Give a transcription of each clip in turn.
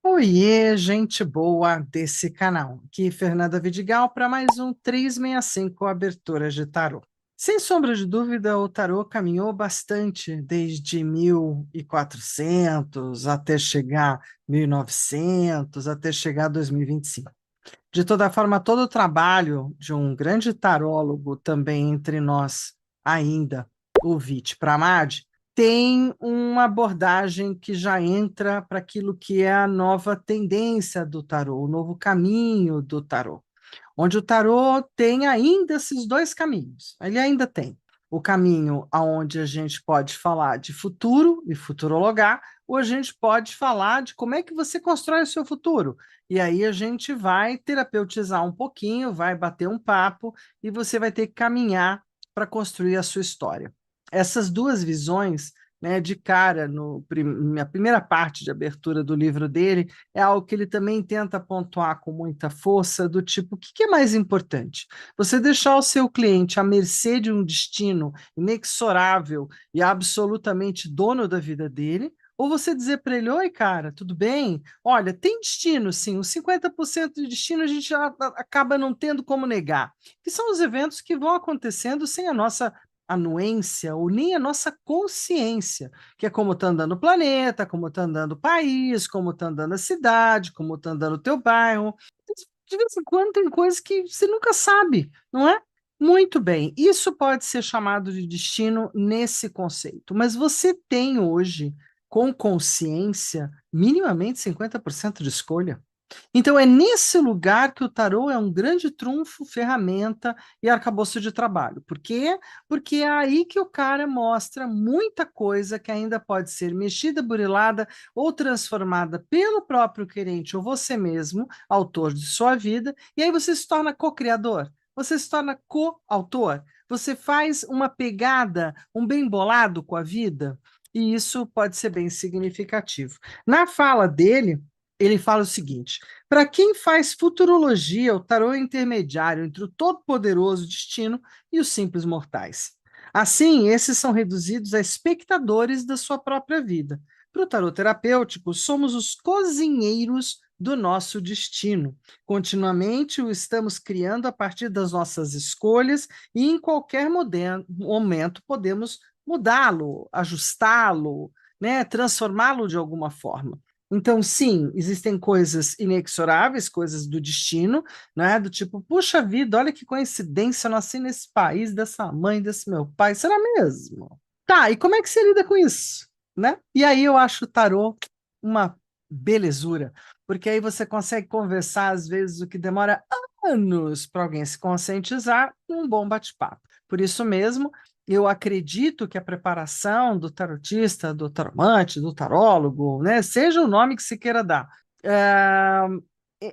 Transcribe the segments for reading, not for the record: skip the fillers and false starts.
Oiê, gente boa desse canal. Aqui, Fernanda Vidigal, para mais um 365 Abertura de Tarô. Sem sombra de dúvida, o tarô caminhou bastante desde 1400 até chegar 1900, até chegar 2025. De toda forma, todo o trabalho de um grande tarólogo também entre nós ainda, o Vit Pramad, tem uma abordagem que já entra para aquilo que é a nova tendência do tarô, o novo caminho do tarô, onde o tarô tem ainda esses dois caminhos. Ele ainda tem o caminho aonde a gente pode falar de futuro e futurologar, ou a gente pode falar de como é que você constrói o seu futuro. E aí a gente vai terapeutizar um pouquinho, vai bater um papo e você vai ter que caminhar para construir a sua história. Essas duas visões, né, de cara, na primeira parte de abertura do livro dele, é algo que ele também tenta pontuar com muita força, do tipo, o que que é mais importante? Você deixar o seu cliente à mercê de um destino inexorável e absolutamente dono da vida dele, ou você dizer para ele, oi, cara, tudo bem? Olha, tem destino, sim, os 50% de destino a gente já acaba não tendo como negar, que são os eventos que vão acontecendo sem a nossa anuência ou nem a nossa consciência, que é como está andando o planeta, como está andando o país, como está andando a cidade, como está andando o teu bairro. De vez em quando tem coisas que você nunca sabe, não é? Muito bem, isso pode ser chamado de destino nesse conceito, mas você tem hoje, com consciência, minimamente 50% de escolha. Então, é nesse lugar que o tarô é um grande trunfo, ferramenta e arcabouço de trabalho. Por quê? Porque é aí que o cara mostra muita coisa que ainda pode ser mexida, burilada ou transformada pelo próprio querente ou você mesmo, autor de sua vida, e aí você se torna co-criador, você se torna co-autor, você faz uma pegada, um bem bolado com a vida, e isso pode ser bem significativo. Na fala dele, ele fala o seguinte: para quem faz futurologia, o tarô é intermediário entre o todo-poderoso destino e os simples mortais. Assim, esses são reduzidos a espectadores da sua própria vida. Para o tarô terapêutico, somos os cozinheiros do nosso destino. Continuamente o estamos criando a partir das nossas escolhas e em qualquer momento podemos mudá-lo, ajustá-lo, né, transformá-lo de alguma forma. Então, sim, existem coisas inexoráveis, coisas do destino, né? Do tipo, puxa vida, olha que coincidência, eu nasci nesse país, dessa mãe, desse meu pai, será mesmo? Tá, e como é que você lida com isso, né? E aí eu acho o tarô uma belezura, porque aí você consegue conversar, às vezes, o que demora anos para alguém se conscientizar, um bom bate-papo. Por isso mesmo, eu acredito que a preparação do tarotista, do taromante, do tarólogo, né, seja o nome que se queira dar,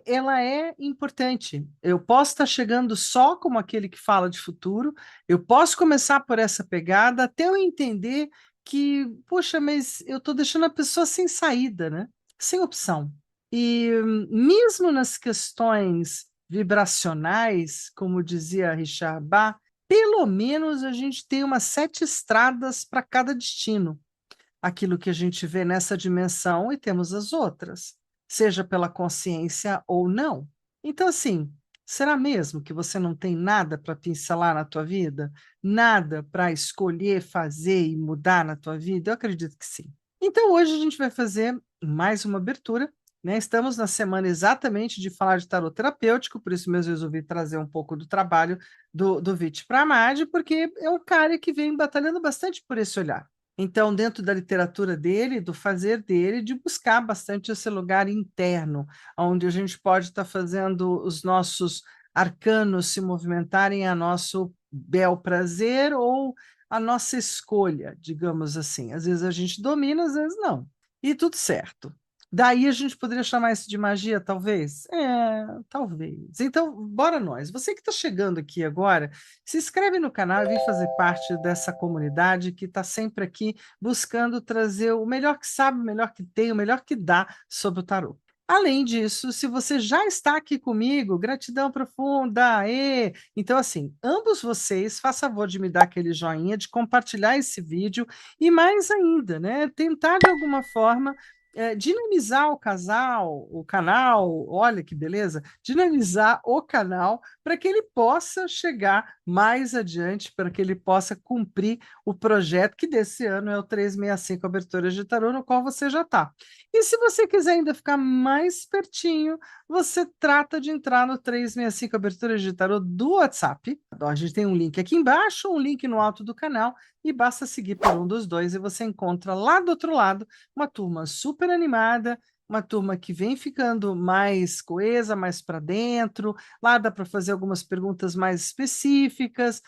ela é importante. Eu posso estar chegando só como aquele que fala de futuro, eu posso começar por essa pegada até eu entender que, poxa, mas eu estou deixando a pessoa sem saída, né? Sem opção. E mesmo nas questões vibracionais, como dizia Richard Bach, pelo menos a gente tem umas 7 estradas para cada destino. Aquilo que a gente vê nessa dimensão e temos as outras, seja pela consciência ou não. Então, assim, será mesmo que você não tem nada para pincelar na tua vida? Nada para escolher, fazer e mudar na tua vida? Eu acredito que sim. Então, hoje a gente vai fazer mais uma abertura, né? Estamos na semana exatamente de falar de tarot terapêutico, por isso mesmo eu resolvi trazer um pouco do trabalho do Vit Pramad, porque é um cara que vem batalhando bastante por esse olhar. Então, dentro da literatura dele, do fazer dele, de buscar bastante esse lugar interno, onde a gente pode estar fazendo os nossos arcanos se movimentarem a nosso bel prazer ou a nossa escolha, digamos assim. Às vezes a gente domina, às vezes não. E tudo certo. Daí a gente poderia chamar isso de magia, talvez? É, talvez. Então, bora nós. Você que está chegando aqui agora, se inscreve no canal e vem fazer parte dessa comunidade que está sempre aqui buscando trazer o melhor que sabe, o melhor que tem, o melhor que dá sobre o tarô. Além disso, se você já está aqui comigo, gratidão profunda. Então, assim, ambos vocês, façam favor de me dar aquele joinha, de compartilhar esse vídeo e mais ainda, né? Tentar de alguma forma dinamizar o canal, olha que beleza, dinamizar o canal para que ele possa chegar mais adiante, para que ele possa cumprir o projeto que desse ano é o 365 Aberturas de Tarô, no qual você já está. E se você quiser ainda ficar mais pertinho, você trata de entrar no 365 Aberturas de Tarô do WhatsApp. A gente tem um link aqui embaixo, um link no alto do canal, e basta seguir por um dos dois e você encontra lá do outro lado uma turma super animada, uma turma que vem ficando mais coesa, mais para dentro. Lá dá para fazer algumas perguntas mais específicas,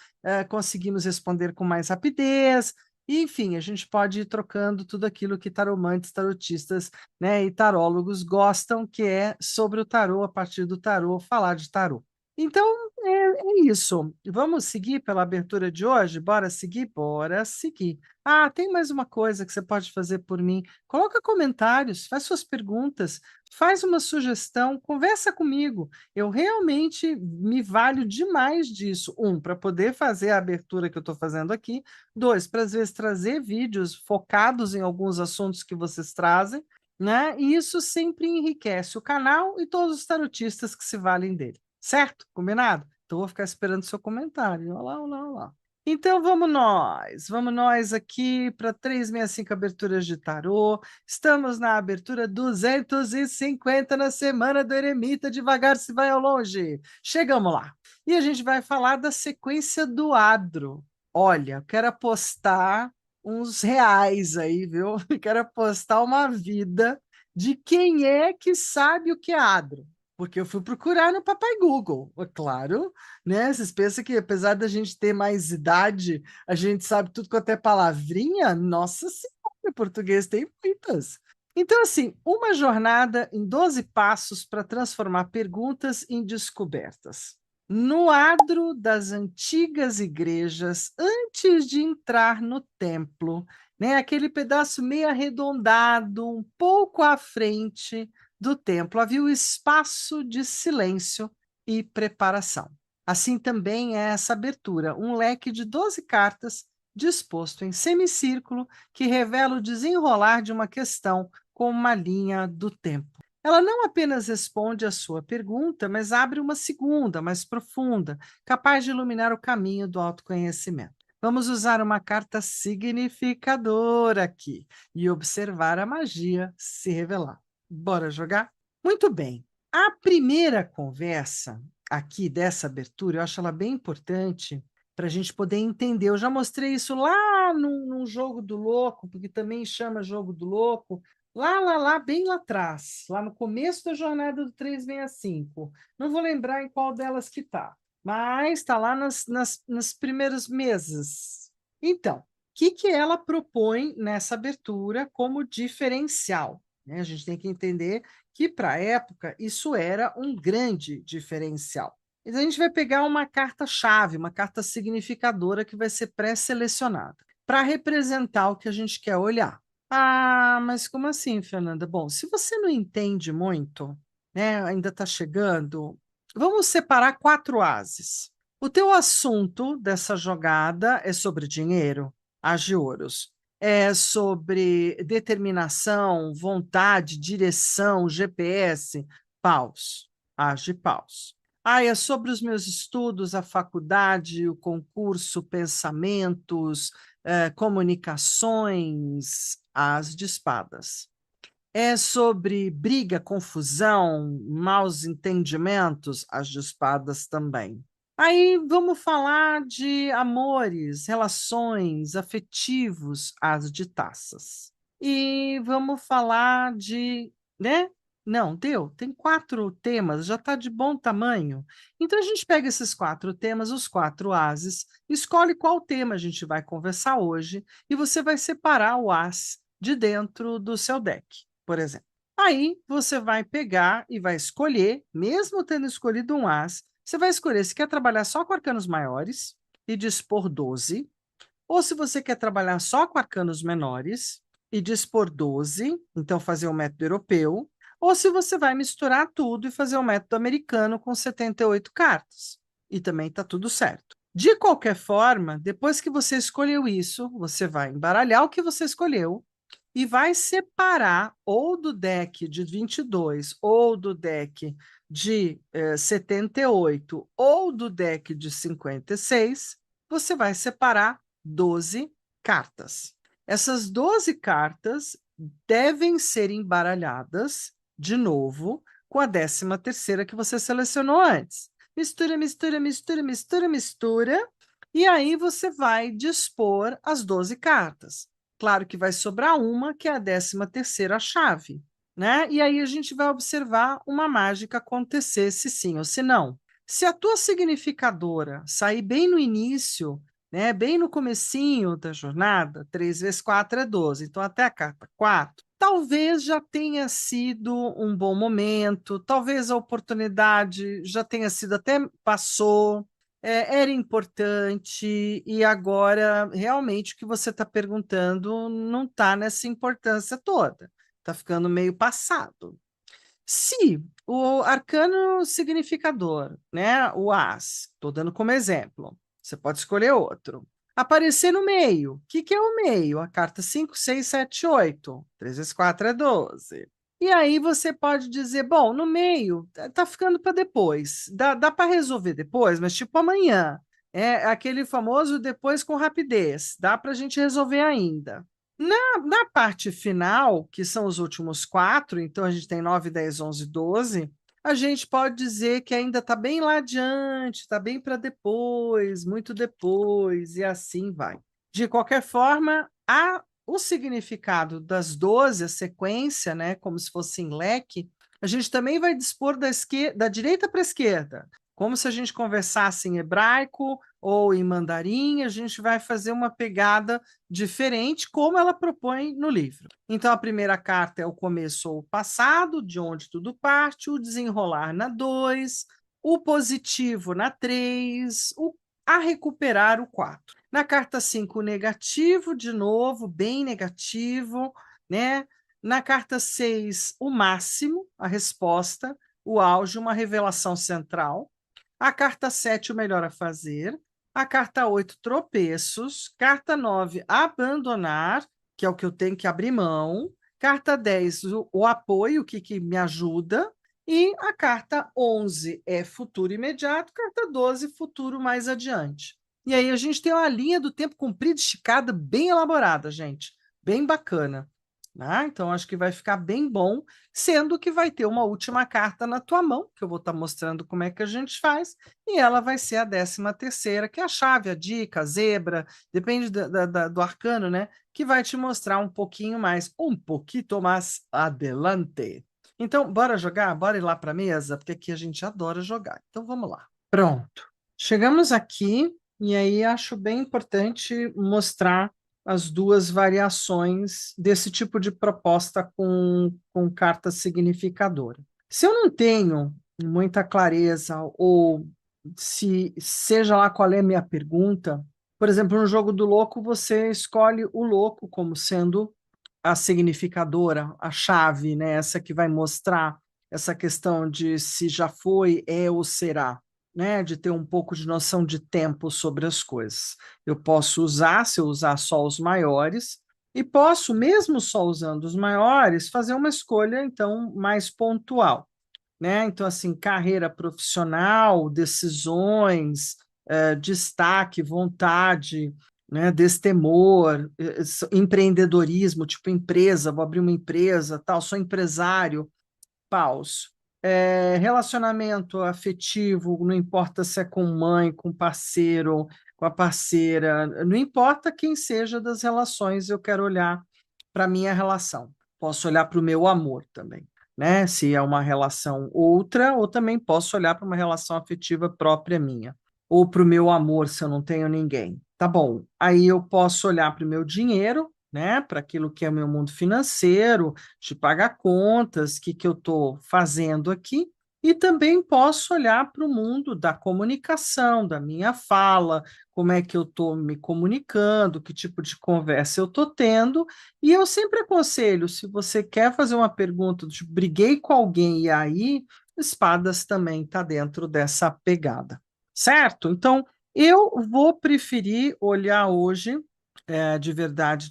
conseguimos responder com mais rapidez. E, enfim, a gente pode ir trocando tudo aquilo que taromantes, tarotistas, né, e tarólogos gostam, que é sobre o tarô, a partir do tarô, falar de tarô. Então, é isso. Vamos seguir pela abertura de hoje? Bora seguir? Bora seguir. Ah, tem mais uma coisa que você pode fazer por mim. Coloca comentários, faz suas perguntas, faz uma sugestão, conversa comigo. Eu realmente me valho demais disso. Um, para poder fazer a abertura que eu estou fazendo aqui. Dois, para às vezes trazer vídeos focados em alguns assuntos que vocês trazem, né? E isso sempre enriquece o canal e todos os tarotistas que se valem dele. Certo? Combinado? Então vou ficar esperando o seu comentário. Olha lá, olha lá, olha lá. Então vamos nós aqui para 365 aberturas de tarô. Estamos na abertura 250 na semana do Eremita, devagar se vai ao longe. Chegamos lá. E a gente vai falar da sequência do Adro. Olha, eu quero apostar uns reais aí, viu? Eu quero apostar uma vida de quem é que sabe o que é Adro. Porque eu fui procurar no Papai Google, é claro, né? Vocês pensam que apesar da gente ter mais idade, a gente sabe tudo quanto é palavrinha? Nossa Senhora, português tem muitas. Então, assim, uma jornada em 12 passos para transformar perguntas em descobertas. No adro das antigas igrejas, antes de entrar no templo, né, aquele pedaço meio arredondado, um pouco à frente do templo, havia o espaço de silêncio e preparação. Assim também é essa abertura, um leque de 12 cartas disposto em semicírculo que revela o desenrolar de uma questão com uma linha do tempo. Ela não apenas responde à sua pergunta, mas abre uma segunda, mais profunda, capaz de iluminar o caminho do autoconhecimento. Vamos usar uma carta significadora aqui e observar a magia se revelar. Bora jogar? Muito bem. A primeira conversa aqui dessa abertura, eu acho ela bem importante para a gente poder entender. Eu já mostrei isso lá no Jogo do Louco, porque também chama Jogo do Louco, lá, bem lá atrás, lá no começo da jornada do 365. Não vou lembrar em qual delas que está, mas está lá nas primeiros meses. Então, o que ela propõe nessa abertura como diferencial? Né? A gente tem que entender que, para a época, isso era um grande diferencial. Então, a gente vai pegar uma carta-chave, uma carta significadora que vai ser pré-selecionada para representar o que a gente quer olhar. Ah, mas como assim, Fernanda? Bom, se você não entende muito, né, ainda está chegando, vamos separar quatro ases. O teu assunto dessa jogada é sobre dinheiro, as de ouros. É sobre determinação, vontade, direção, GPS, paus, as de paus. Ah, é sobre os meus estudos, a faculdade, o concurso, pensamentos, comunicações, as de espadas. É sobre briga, confusão, maus entendimentos, as de espadas também. Aí vamos falar de amores, relações, afetivos, as de taças. E vamos falar de, né? Não, deu. Tem quatro temas, já está de bom tamanho. Então a gente pega esses quatro temas, os quatro ases, escolhe qual tema a gente vai conversar hoje e você vai separar o as de dentro do seu deck, por exemplo. Aí você vai pegar e vai escolher, mesmo tendo escolhido um as, você vai escolher se quer trabalhar só com arcanos maiores e dispor 12, ou se você quer trabalhar só com arcanos menores e dispor 12, então fazer o método europeu, ou se você vai misturar tudo e fazer o método americano com 78 cartas. E também está tudo certo. De qualquer forma, depois que você escolheu isso, você vai embaralhar o que você escolheu, e vai separar ou do deck de 22, ou do deck de 78, ou do deck de 56, você vai separar 12 cartas. Essas 12 cartas devem ser embaralhadas de novo com a 13ª que você selecionou antes. Mistura, mistura, mistura, mistura, mistura, e aí você vai dispor as 12 cartas. Claro que vai sobrar uma, que é a 13ª chave, né? E aí a gente vai observar uma mágica acontecer, se sim ou se não. Se a tua significadora sair bem no início, né, bem no comecinho da jornada, 3 vezes 4 é 12, então até a carta 4, talvez já tenha sido um bom momento, talvez a oportunidade já tenha sido até passou, era importante, e agora realmente o que você está perguntando não está nessa importância toda, está ficando meio passado. Se o arcano significador, né, o As, estou dando como exemplo, você pode escolher outro, aparecer no meio. O que, que é o meio? A carta 5, 6, 7, 8. 3 vezes 4 é 12. E aí você pode dizer, bom, no meio, tá ficando para depois. Dá para resolver depois, mas tipo amanhã. É aquele famoso depois com rapidez. Dá para a gente resolver ainda. Na parte final, que são os últimos quatro, então a gente tem 9, 10, 11, 12, a gente pode dizer que ainda está bem lá adiante, está bem para depois, muito depois, e assim vai. De qualquer forma, o significado das 12, a sequência, né, como se fosse em leque, a gente também vai dispor da direita para a esquerda, como se a gente conversasse em hebraico ou em mandarim, a gente vai fazer uma pegada diferente, como ela propõe no livro. Então, a primeira carta é o começo ou o passado, de onde tudo parte, o desenrolar na 2, o positivo na 3, a recuperar o 4. Na carta 5, o negativo, de novo, bem negativo, né? Na carta 6, o máximo, a resposta, o auge, uma revelação central. A carta 7, o melhor a fazer. A carta 8, tropeços. Carta 9, abandonar, que é o que eu tenho que abrir mão. Carta 10, o apoio, o que me ajuda. E a carta 11 é futuro imediato. Carta 12, futuro mais adiante. E aí a gente tem uma linha do tempo comprida, esticada, bem elaborada, gente. Bem bacana. Né? Então, acho que vai ficar bem bom, sendo que vai ter uma última carta na tua mão, que eu vou estar mostrando como é que a gente faz, e ela vai ser a 13ª, que é a chave, a dica, a zebra, depende do arcano, né? Que vai te mostrar um pouquinho mais adelante. Então, bora jogar? Bora ir lá para a mesa, porque aqui a gente adora jogar. Então, vamos lá. Pronto. Chegamos aqui, e aí acho bem importante mostrar as duas variações desse tipo de proposta com carta significadora. Se eu não tenho muita clareza, ou se seja lá qual é a minha pergunta, por exemplo, no jogo do louco, você escolhe o louco como sendo a significadora, a chave, né? Essa que vai mostrar essa questão de se já foi, é ou será, né? De ter um pouco de noção de tempo sobre as coisas. Eu posso usar, se eu usar só os maiores, e posso, mesmo só usando os maiores, fazer uma escolha, então, mais pontual, né? Então, assim, carreira profissional, decisões, destaque, vontade, né? Destemor, empreendedorismo, tipo empresa, vou abrir uma empresa, tal, sou empresário, paus. Relacionamento afetivo, não importa se é com mãe, com parceiro, com a parceira, não importa quem seja das relações, eu quero olhar para a minha relação. Posso olhar para o meu amor também, né? Se é uma relação outra, ou também posso olhar para uma relação afetiva própria minha, ou para o meu amor, se eu não tenho ninguém. Tá bom, aí eu posso olhar para o meu dinheiro, né? Para aquilo que é o meu mundo financeiro, de pagar contas, o que eu estou fazendo aqui, e também posso olhar para o mundo da comunicação, da minha fala, como é que eu estou me comunicando, que tipo de conversa eu estou tendo, e eu sempre aconselho, se você quer fazer uma pergunta de briguei com alguém e aí, espadas também está dentro dessa pegada, certo? Então, eu vou preferir olhar hoje, de verdade,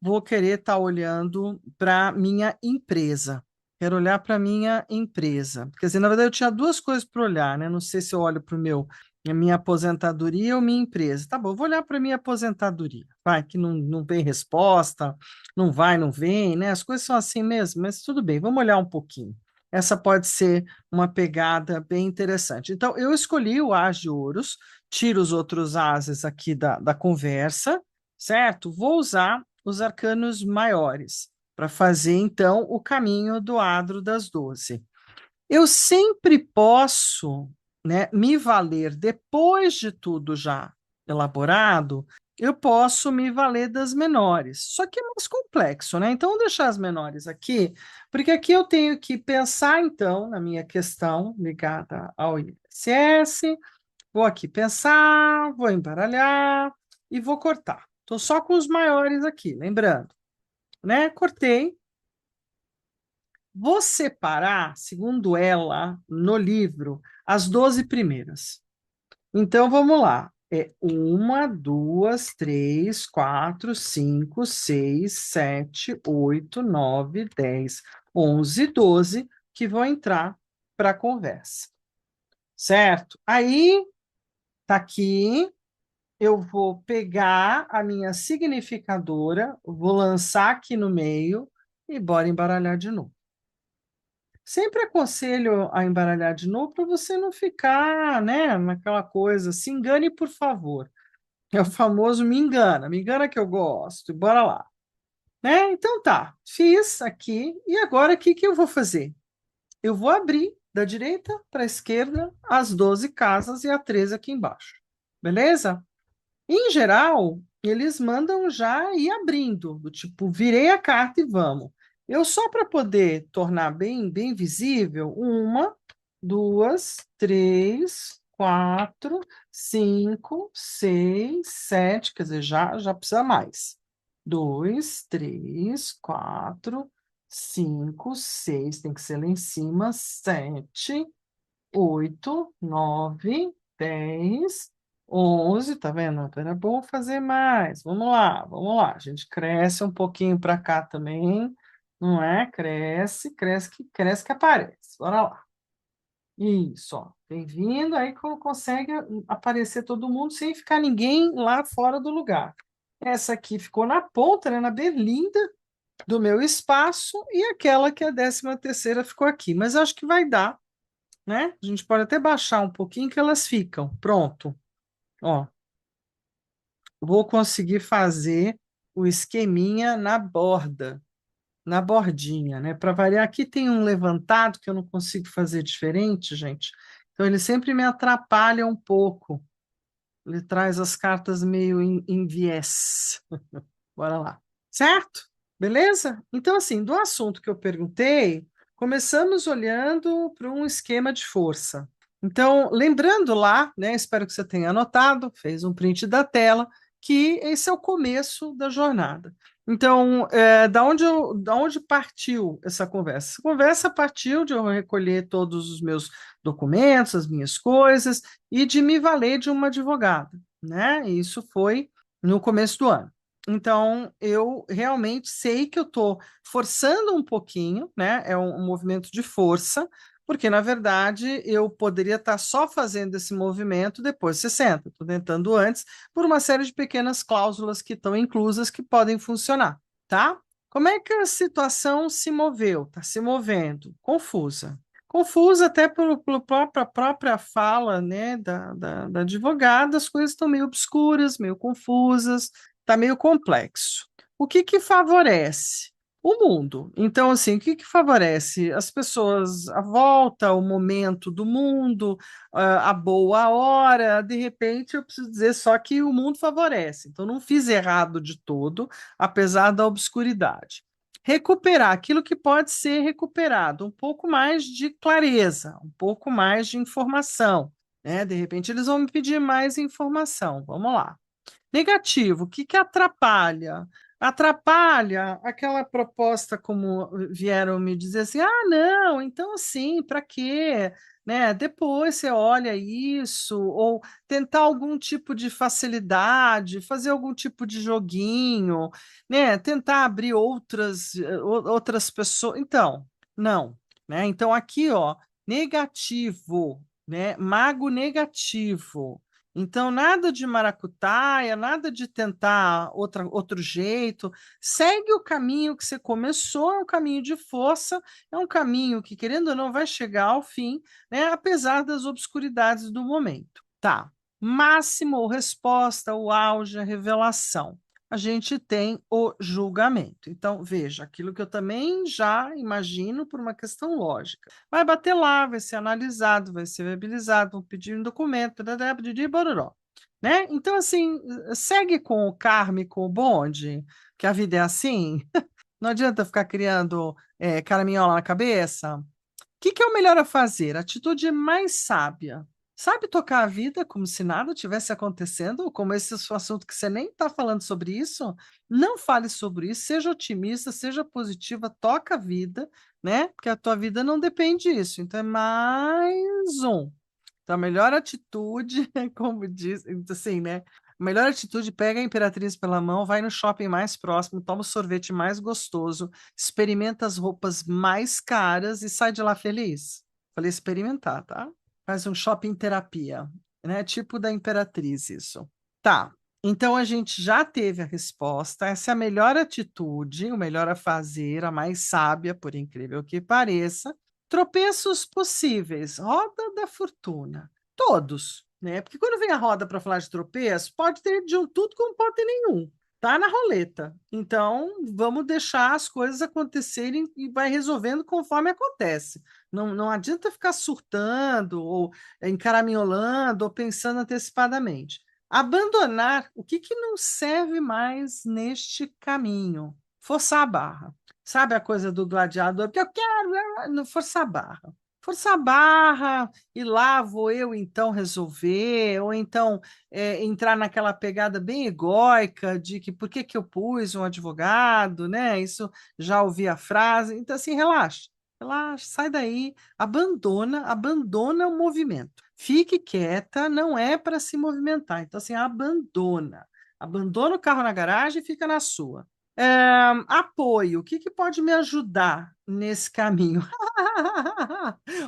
vou querer estar olhando para minha empresa. Quero olhar para minha empresa. Quer dizer, na verdade, eu tinha duas coisas para olhar, né? Não sei se eu olho para a minha aposentadoria ou minha empresa. Tá bom, eu vou olhar para minha aposentadoria. Vai, que não vem resposta, não vai, não vem, né? As coisas são assim mesmo, mas tudo bem, vamos olhar um pouquinho. Essa pode ser uma pegada bem interessante. Então, eu escolhi o As de Ouros, tiro os outros ases aqui da conversa, certo? Vou usar os arcanos maiores para fazer, então, o caminho do adro das 12. Eu sempre posso, né, me valer, depois de tudo já elaborado, eu posso me valer das menores. Só que é mais complexo, né? Então, vou deixar as menores aqui, porque aqui eu tenho que pensar, então, na minha questão ligada ao INSS, vou aqui pensar, vou embaralhar e vou cortar. Estou só com os maiores aqui, lembrando, né? Cortei. Vou separar, segundo ela, no livro, as 12 primeiras. Então, vamos lá. É uma, duas, três, quatro, cinco, seis, sete, oito, nove, 10, 11, 12 que vão entrar para a conversa. Certo? Aí, tá aqui, eu vou pegar a minha significadora, vou lançar aqui no meio e bora embaralhar de novo. Sempre aconselho a embaralhar de novo para você não ficar, né, naquela coisa. Se engane, por favor. É o famoso me engana que eu gosto, e bora lá. Né? Então tá, fiz aqui, e agora o que que eu vou fazer? Eu vou abrir da direita para a esquerda as 12 casas e a 13 aqui embaixo. Beleza? Em geral, eles mandam já ir abrindo, do tipo, virei a carta e vamos. Eu só para poder tornar bem visível, uma, duas, três, quatro, cinco, seis, sete, quer dizer, já precisa mais. Dois, três, quatro, cinco, seis, tem que ser lá em cima, sete, 8, 9, 10, 11, tá vendo? Era bom fazer mais. Vamos lá, vamos lá. A gente cresce um pouquinho para cá também, não é? Cresce que aparece. Bora lá. Isso, ó. Tem vindo, aí consegue aparecer todo mundo sem ficar ninguém lá fora do lugar. Essa aqui ficou na ponta, né, na berlinda do meu espaço, e aquela que é a 13ª ficou aqui. Mas acho que vai dar, né? A gente pode até baixar um pouquinho que elas ficam. Pronto. Ó, vou conseguir fazer o esqueminha na borda, na bordinha, né? Para variar, aqui tem um levantado que eu não consigo fazer diferente, gente. Então ele sempre me atrapalha um pouco. Ele traz as cartas meio em viés. Bora lá. Certo? Beleza? Então, assim, do assunto que eu perguntei, começamos olhando para um esquema de força. Então, lembrando lá, né, espero que você tenha anotado, fez um print da tela, que esse é o começo da jornada. Então, da onde partiu essa conversa? Essa conversa partiu de eu recolher todos os meus documentos, as minhas coisas, e de me valer de uma advogada, né? Isso foi no começo do ano. Então, eu realmente sei que eu estou forçando um pouquinho, né? É um movimento de força, porque, na verdade, eu poderia estar só fazendo esse movimento depois de 60. Estou tentando antes, por uma série de pequenas cláusulas que estão inclusas que podem funcionar, tá? Como é que a situação se moveu? Está se movendo? Confusa. Confusa até pela própria fala, né, da advogada, as coisas estão meio obscuras, meio confusas, está meio complexo. O que que favorece? O mundo. Então, assim, o que que favorece? As pessoas, a volta, o momento do mundo, a boa hora, de repente eu preciso dizer só que o mundo favorece. Então, não fiz errado de todo, apesar da obscuridade. Recuperar aquilo que pode ser recuperado, um pouco mais de clareza, um pouco mais de informação, né? De repente eles vão me pedir mais informação. Vamos lá. Negativo, o que que atrapalha? Atrapalha aquela proposta, como vieram me dizer assim, ah, não, então assim, para quê? Né? Depois você olha isso, ou tentar algum tipo de facilidade, fazer algum tipo de joguinho, né? Tentar abrir outras pessoas. Então, não, né? Então aqui, ó, negativo, né? Mago negativo. Então, nada de maracutaia, nada de tentar outro jeito. Segue o caminho que você começou, é um caminho de força, é um caminho que, querendo ou não, vai chegar ao fim, né? Apesar das obscuridades do momento. Tá. Máximo, ou resposta, o auge, a revelação. A gente tem o julgamento. Então, veja, aquilo que eu também já imagino por uma questão lógica. Vai bater lá, vai ser analisado, vai ser viabilizado, vão pedir um documento, bororó, né? Então, assim, segue com o kármico o bonde, que a vida é assim. Não adianta ficar criando caraminhola na cabeça. O que é o melhor a fazer? A atitude mais sábia. Sabe tocar a vida como se nada tivesse acontecendo? Como esse é o assunto que você nem está falando sobre isso? Não fale sobre isso, seja otimista, seja positiva, toca a vida, né? Porque a tua vida não depende disso. Então é mais um. Então, a melhor atitude, como diz, assim, né? A melhor atitude, pega a Imperatriz pela mão, vai no shopping mais próximo, toma o sorvete mais gostoso, experimenta as roupas mais caras e sai de lá feliz. Falei experimentar, tá? Faz um shopping terapia, né? Tipo da Imperatriz, isso. Tá. Então a gente já teve a resposta. Essa é a melhor atitude, o melhor a fazer, a mais sábia, por incrível que pareça. Tropeços possíveis, roda da fortuna, todos, né? Porque quando vem a roda para falar de tropeço, pode ter de um tudo como pode ter nenhum. Tá na roleta. Então, vamos deixar as coisas acontecerem e vai resolvendo conforme acontece. Não adianta ficar surtando ou encaraminholando ou pensando antecipadamente. Abandonar o que não serve mais neste caminho. Forçar a barra. Sabe a coisa do gladiador? Porque eu quero, não forçar a barra. Forçar a barra e lá vou eu então resolver, ou então entrar naquela pegada bem egóica de que por que eu pus um advogado, né? Isso já ouvi a frase. Então, assim, relaxa, relaxa, sai daí, abandona o movimento. Fique quieta, não é para se movimentar. Então, assim, abandona. Abandona o carro na garagem e fica na sua. É, apoio, o que pode me ajudar nesse caminho?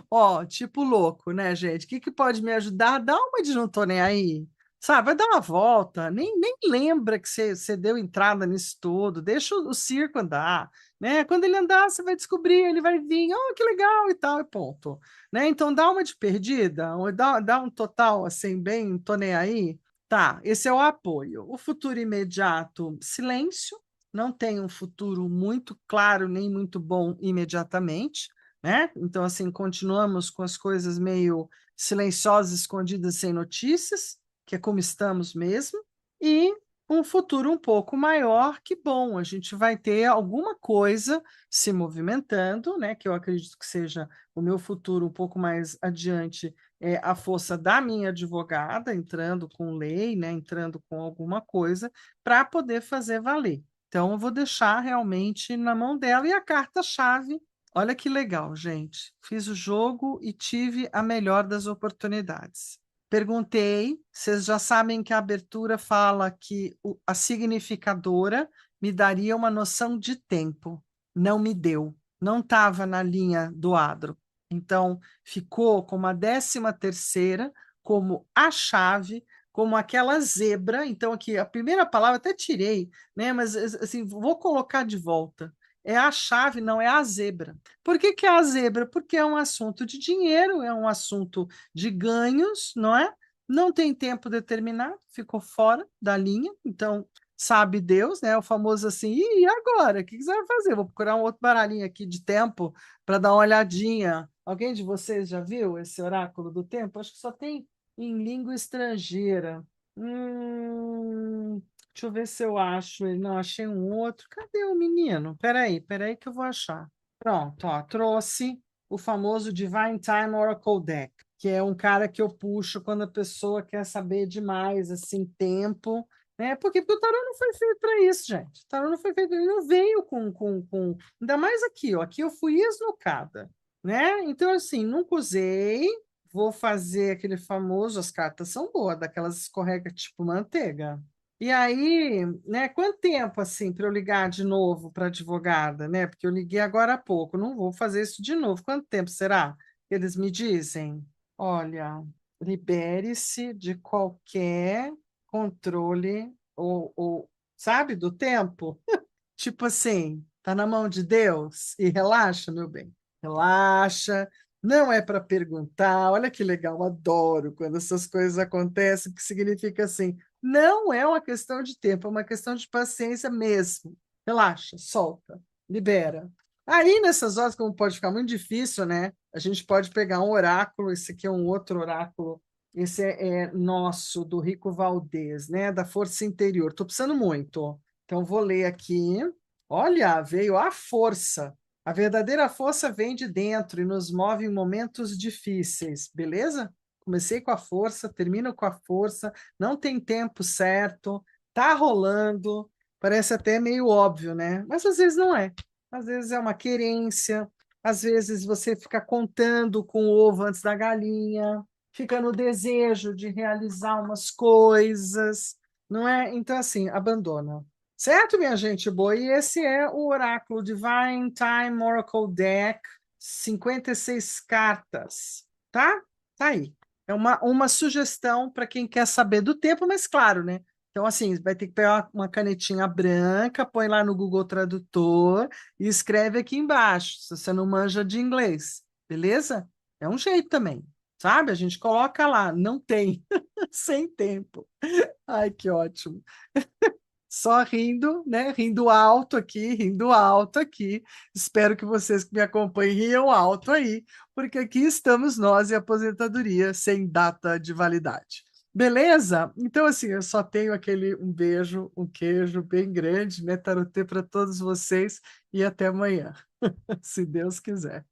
Ó, tipo louco, né, gente? O que pode me ajudar? Dá uma de não tô nem aí. Sabe, vai dar uma volta, nem lembra que você deu entrada nisso tudo, deixa o circo andar, né? Quando ele andar, você vai descobrir, ele vai vir, oh, que legal e tal, e ponto. Né? Então dá uma de perdida, ou dá um total assim, bem, tô nem aí. Tá, esse é o apoio. O futuro imediato, silêncio, não tem um futuro muito claro nem muito bom imediatamente, né? Então, assim, continuamos com as coisas meio silenciosas, escondidas, sem notícias, que é como estamos mesmo, e um futuro um pouco maior, que bom, a gente vai ter alguma coisa se movimentando, né? Que eu acredito que seja o meu futuro um pouco mais adiante, a força da minha advogada entrando com lei, né? Entrando com alguma coisa para poder fazer valer. Então, eu vou deixar realmente na mão dela. E a carta-chave, olha que legal, gente. Fiz o jogo e tive a melhor das oportunidades. Perguntei, vocês já sabem que a abertura fala que a significadora me daria uma noção de tempo. Não me deu, não estava na linha do adro. Então, ficou como a 13ª, como a chave, como aquela zebra. Então, aqui, a primeira palavra até tirei, né? Mas, assim, vou colocar de volta. É a chave, não é a zebra. Por que é a zebra? Porque é um assunto de dinheiro, é um assunto de ganhos, não é? Não tem tempo determinado, ficou fora da linha, então sabe Deus, né? O famoso assim, e agora? O que você vai fazer? Vou procurar um outro baralhinho aqui de tempo para dar uma olhadinha. Alguém de vocês já viu esse oráculo do tempo? Acho que só tem em língua estrangeira. Deixa eu ver se eu acho ele. Não, achei um outro. Cadê o menino? Peraí que eu vou achar. Pronto, ó, trouxe o famoso Divine Time Oracle Deck, que é um cara que eu puxo quando a pessoa quer saber demais, assim, tempo, né? Porque o tarô não foi feito para isso, gente. O tarô não foi feito, ele não veio com. Ainda mais aqui, ó. Aqui eu fui esnocada, né? Então, assim, nunca usei. Vou fazer aquele famoso, as cartas são boas, daquelas escorrega tipo manteiga. E aí, né, quanto tempo assim para eu ligar de novo para a advogada, né? Porque eu liguei agora há pouco, não vou fazer isso de novo. Quanto tempo será? Eles me dizem, olha, libere-se de qualquer controle sabe, do tempo. Tipo assim, tá na mão de Deus e relaxa, meu bem. Relaxa, não é para perguntar. Olha que legal, adoro quando essas coisas acontecem, que significa assim, não é uma questão de tempo, é uma questão de paciência mesmo. Relaxa, solta, libera. Aí, nessas horas, como pode ficar muito difícil, né? A gente pode pegar um oráculo, esse aqui é um outro oráculo, esse é nosso, do Rico Valdez, né? Da Força Interior. Estou precisando muito. Então, vou ler aqui. Olha, veio a força. A verdadeira força vem de dentro e nos move em momentos difíceis, beleza? Comecei com a força, termino com a força, não tem tempo certo, tá rolando, parece até meio óbvio, né? Mas às vezes não é. Às vezes é uma querência, às vezes você fica contando com o ovo antes da galinha, fica no desejo de realizar umas coisas, não é? Então, assim, abandona. Certo, minha gente boa? E esse é o Oráculo Divine Time Oracle Deck, 56 cartas, tá? Tá aí. É uma sugestão para quem quer saber do tempo, mas claro, né? Então, assim, vai ter que pegar uma canetinha branca, põe lá no Google Tradutor e escreve aqui embaixo, se você não manja de inglês, beleza? É um jeito também, sabe? A gente coloca lá, não tem, sem tempo. Ai, que ótimo. Só rindo, né? Rindo alto aqui, rindo alto aqui. Espero que vocês que me acompanhem riam alto aí, porque aqui estamos nós e a aposentadoria sem data de validade. Beleza? Então, assim, eu só tenho aquele um beijo, um queijo bem grande, né? Tarotê para todos vocês e até amanhã, se Deus quiser.